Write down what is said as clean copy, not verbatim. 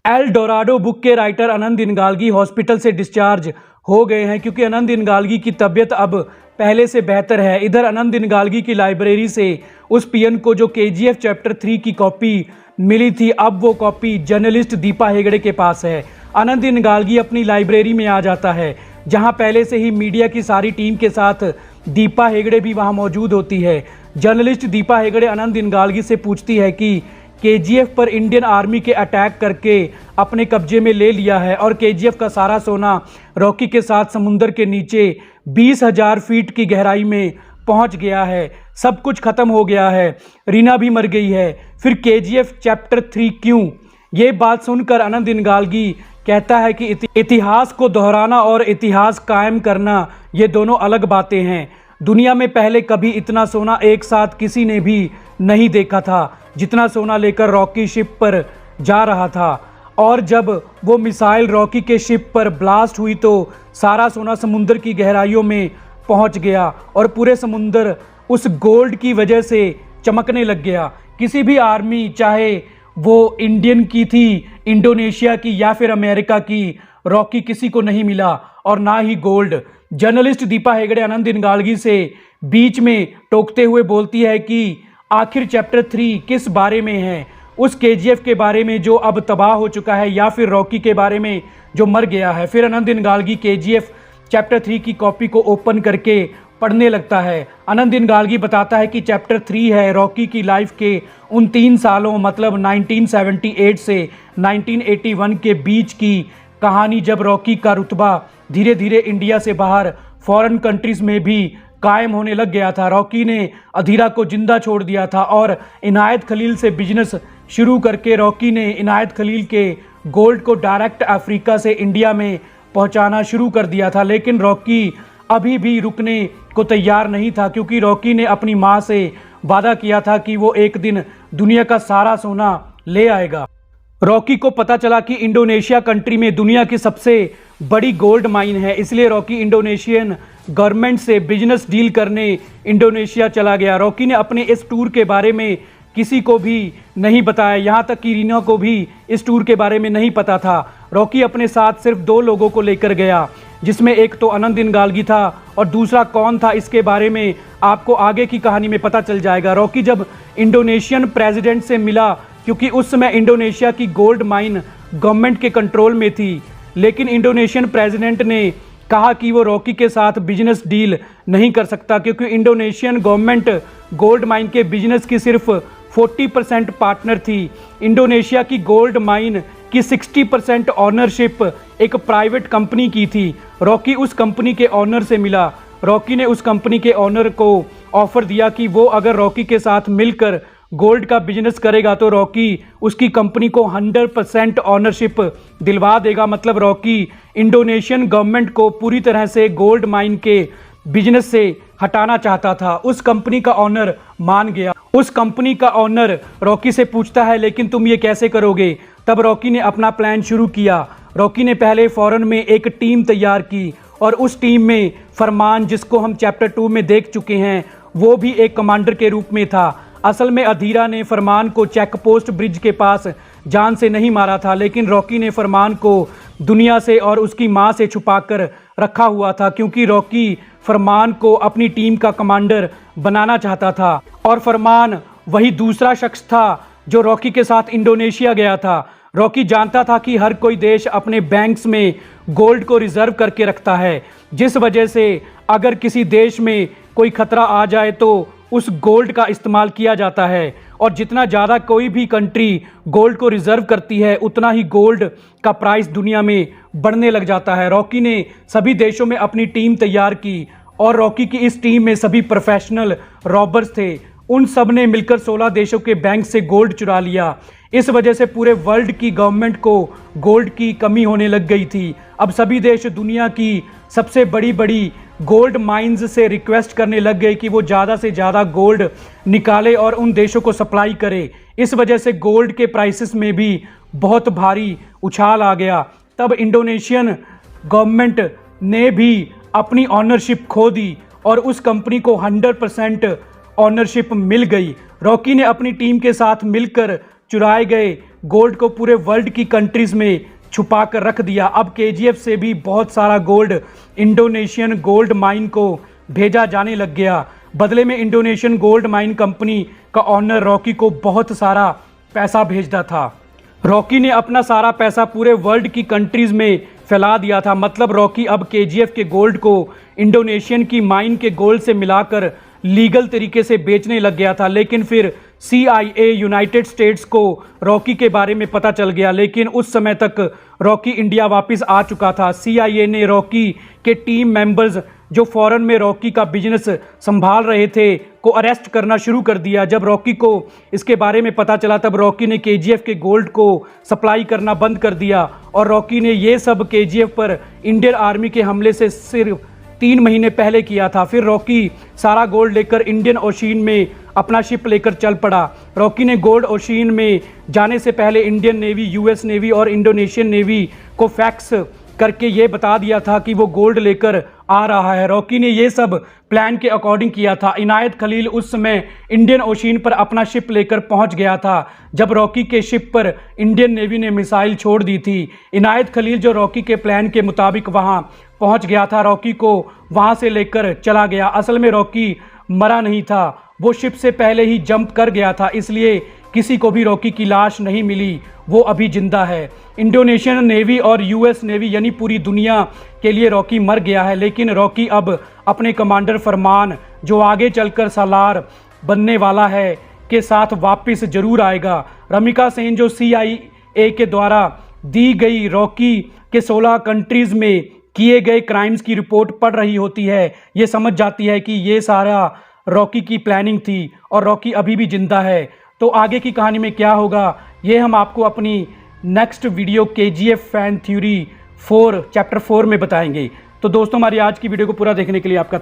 L Dorado book के writer अनंत इनगालगी hospital से discharge हो गए हैं क्योंकि अनंत इनगालगी की तबीयत अब पहले से बेहतर है। इधर अनंत इनगालगी की लाइब्रेरी से उस पीएन को जो केजीएफ चैप्टर 3 की कॉपी मिली थी, अब वो कॉपी जर्नलिस्ट दीपा हेगड़े के पास है। अनंत इनगालगी अपनी लाइब्रेरी में आ जाता है जहां पहले से ही मीडिया की सारी टीम के साथ दीपा हेगड़े भी वहां मौजूद होती है। जर्नलिस्ट दीपा हेगड़े अनंत इनगालगी से पूछती है कि केजीएफ पर इंडियन आर्मी के अटैक करके अपने कब्जे में ले लिया है और केजीएफ का सारा सोना रॉकी के साथ समुंदर के नीचे 20,000 फीट की गहराई में पहुंच गया है। सब कुछ खत्म हो गया है, रीना भी मर गई है, फिर केजीएफ चैप्टर 3 क्यों? ये बात सुनकर अनंत इनगालगी कहता है कि इतिहास को दोहराना और इतिहास कायम करना ये दोनों अलग बातें हैं। दुनिया में पहले कभी इतना सोना एक साथ किसी ने भी नहीं देखा था जितना सोना लेकर रॉकी शिप पर जा रहा था। और जब वो मिसाइल रॉकी के शिप पर ब्लास्ट हुई तो सारा सोना समुद्र की गहराइयों में पहुंच गया और पूरे समुद्र उस गोल्ड की वजह से चमकने लग गया। किसी भी आर्मी, चाहे वो इंडियन की थी, इंडोनेशिया की या फिर अमेरिका की, रॉकी किसी को नहीं मिला और ना ही गोल्ड। जर्नलिस्ट दीपा हेगड़े अनंत इनगालगी से बीच में टोकते हुए बोलती है कि आखिर चैप्टर 3 किस बारे में है? उस केजीएफ के बारे में जो अब तबाह हो चुका है या फिर रॉकी के बारे में जो मर गया है? फिर अनंत इनगालगी केजीएफ चैप्टर 3 की कॉपी को ओपन करके पढ़ने लगता है। अनंत इनगालगी बताता है कि चैप्टर 3 है रॉकी की लाइफ के उन 3 सालों, मतलब 1978 से 1981 के बीच की कहानी, जब रॉकी का रुतबा धीरे धीरे इंडिया से बाहर फॉरेन कंट्रीज में भी कायम होने लग गया था। रॉकी ने अधीरा को जिंदा छोड़ दिया था और इनायत खलील से बिजनेस शुरू करके रॉकी ने इनायत खलील के गोल्ड को डायरेक्ट अफ्रीका से इंडिया में पहुंचाना शुरू कर दिया था। लेकिन रॉकी अभी भी रुकने को तैयार नहीं था क्योंकि रॉकी ने अपनी माँ से वादा किया था कि वो एक दिन दुनिया का सारा सोना ले आएगा। रॉकी को पता चला कि इंडोनेशिया कंट्री में दुनिया की सबसे बड़ी गोल्ड माइन है, इसलिए रॉकी इंडोनेशियन गवर्नमेंट से बिजनेस डील करने इंडोनेशिया चला गया। रॉकी ने अपने इस टूर के बारे में किसी को भी नहीं बताया, यहाँ तक कि रीना को भी इस टूर के बारे में नहीं पता था। रॉकी अपने साथ सिर्फ 2 लोगों को लेकर गया, जिसमें एक तो अनंत इनगालगी था और दूसरा कौन था इसके बारे में आपको आगे की कहानी में पता चल जाएगा। रॉकी जब इंडोनेशियन प्रेसिडेंट से मिला, क्योंकि उस समय इंडोनेशिया की गोल्ड माइन गवर्नमेंट के कंट्रोल में थी, लेकिन इंडोनेशियन प्रेसिडेंट ने कहा कि वो रॉकी के साथ बिजनेस डील नहीं कर सकता क्योंकि इंडोनेशियन गवर्नमेंट गोल्ड माइन के बिजनेस की सिर्फ 40% पार्टनर थी। इंडोनेशिया की गोल्ड माइन की 60% ऑनरशिप एक प्राइवेट कंपनी की थी। रॉकी उस कंपनी के ऑनर से मिला। रॉकी ने उस कंपनी के ऑनर को ऑफर दिया कि वो अगर रॉकी के साथ मिलकर गोल्ड का बिजनेस करेगा तो रॉकी उसकी कंपनी को 100% ऑनरशिप दिलवा देगा। मतलब रॉकी इंडोनेशियन गवर्नमेंट को पूरी तरह से गोल्ड माइन के बिजनेस से हटाना चाहता था। उस कंपनी का ऑनर मान गया। उस कंपनी का ऑनर रॉकी से पूछता है, लेकिन तुम ये कैसे करोगे? तब रॉकी ने अपना प्लान शुरू किया। रॉकी ने पहले फॉरेन में एक टीम तैयार की और उस टीम में फरमान, जिसको हम चैप्टर 2 में देख चुके हैं, वो भी एक कमांडर के रूप में था। असल में अधीरा ने फरमान को चेक पोस्ट ब्रिज के पास जान से नहीं मारा था, लेकिन रॉकी ने फरमान को दुनिया से और उसकी मां से छुपाकर रखा हुआ था क्योंकि रॉकी फरमान को अपनी टीम का कमांडर बनाना चाहता था। और फरमान वही दूसरा शख्स था जो रॉकी के साथ इंडोनेशिया गया था। रॉकी जानता था कि हर कोई देश अपने बैंक्स में गोल्ड को रिजर्व करके रखता है, जिस वजह से अगर किसी देश में कोई खतरा आ जाए तो उस गोल्ड का इस्तेमाल किया जाता है। और जितना ज़्यादा कोई भी कंट्री गोल्ड को रिजर्व करती है, उतना ही गोल्ड का प्राइस दुनिया में बढ़ने लग जाता है। रॉकी ने सभी देशों में अपनी टीम तैयार की और रॉकी की इस टीम में सभी प्रोफेशनल रॉबर्स थे। उन सब ने मिलकर 16 देशों के बैंक से गोल्ड चुरा लिया। इस वजह से पूरे वर्ल्ड की गवर्नमेंट को गोल्ड की कमी होने लग गई थी। अब सभी देश दुनिया की सबसे बड़ी बड़ी गोल्ड माइंस से रिक्वेस्ट करने लग गए कि वो ज़्यादा से ज़्यादा गोल्ड निकाले और उन देशों को सप्लाई करे। इस वजह से गोल्ड के प्राइसेस में भी बहुत भारी उछाल आ गया। तब इंडोनेशियन गवर्नमेंट ने भी अपनी ऑनरशिप खो दी और उस कंपनी को 100% ऑनरशिप मिल गई। रॉकी ने अपनी टीम के साथ मिलकर चुराए गए गोल्ड को पूरे वर्ल्ड की कंट्रीज में छुपा कर रख दिया। अब केजीएफ से भी बहुत सारा गोल्ड इंडोनेशियन गोल्ड माइन को भेजा जाने लग गया। बदले में इंडोनेशियन गोल्ड माइन कंपनी का ऑनर रॉकी को बहुत सारा पैसा भेजता था। रॉकी ने अपना सारा पैसा पूरे वर्ल्ड की कंट्रीज में फैला दिया था। मतलब रॉकी अब केजीएफ के गोल्ड को इंडोनेशियन की माइन के गोल्ड से मिलाकर लीगल तरीके से बेचने लग गया था। लेकिन फिर CIA यूनाइटेड स्टेट्स को रॉकी के बारे में पता चल गया, लेकिन उस समय तक रॉकी इंडिया वापस आ चुका था। CIA ने रॉकी के टीम मेंबर्स जो फॉरेन में रॉकी का बिजनेस संभाल रहे थे को अरेस्ट करना शुरू कर दिया। जब रॉकी को इसके बारे में पता चला तब रॉकी ने केजीएफ के गोल्ड को सप्लाई करना बंद कर दिया और रॉकी ने ये सब केजीएफ पर इंडियन आर्मी के हमले से सिर्फ 3 महीने पहले किया था। फिर रॉकी सारा गोल्ड लेकर इंडियन ओशियन में अपना शिप लेकर चल पड़ा। रॉकी ने गोल्ड ओशियन में जाने से पहले इंडियन नेवी, US नेवी और इंडोनेशियन नेवी को फैक्स करके ये बता दिया था कि वो गोल्ड लेकर आ रहा है। रॉकी ने ये सब प्लान के अकॉर्डिंग किया था। इनायत खलील उस समय इंडियन ओशियन पर अपना शिप लेकर पहुंच गया था जब रॉकी के शिप पर इंडियन नेवी ने मिसाइल छोड़ दी थी। इनायत खलील जो रॉकी के प्लान के मुताबिक वहां पहुंच गया था, रॉकी को वहां से लेकर चला गया। असल में रॉकी मरा नहीं था, वो शिप से पहले ही जंप कर गया था, इसलिए किसी को भी रॉकी की लाश नहीं मिली, वो अभी जिंदा है। इंडोनेशियन नेवी और US नेवी यानी पूरी दुनिया के लिए रॉकी मर गया है, लेकिन रॉकी अब अपने कमांडर फरमान जो आगे चलकर सालार बनने वाला है के साथ वापस जरूर आएगा। रमिका सेन जो CIA के द्वारा दी गई रॉकी के 16 कंट्रीज में किए गए क्राइम्स की रिपोर्ट पढ़ रही होती है, ये समझ जाती है कि ये सारा रॉकी की प्लानिंग थी और रॉकी अभी भी जिंदा है। तो आगे की कहानी में क्या होगा ये हम आपको अपनी next video KGF fan theory 4 chapter 4 में बताएंगे। तो दोस्तों हमारी आज की वीडियो को पूरा देखने के लिए आपका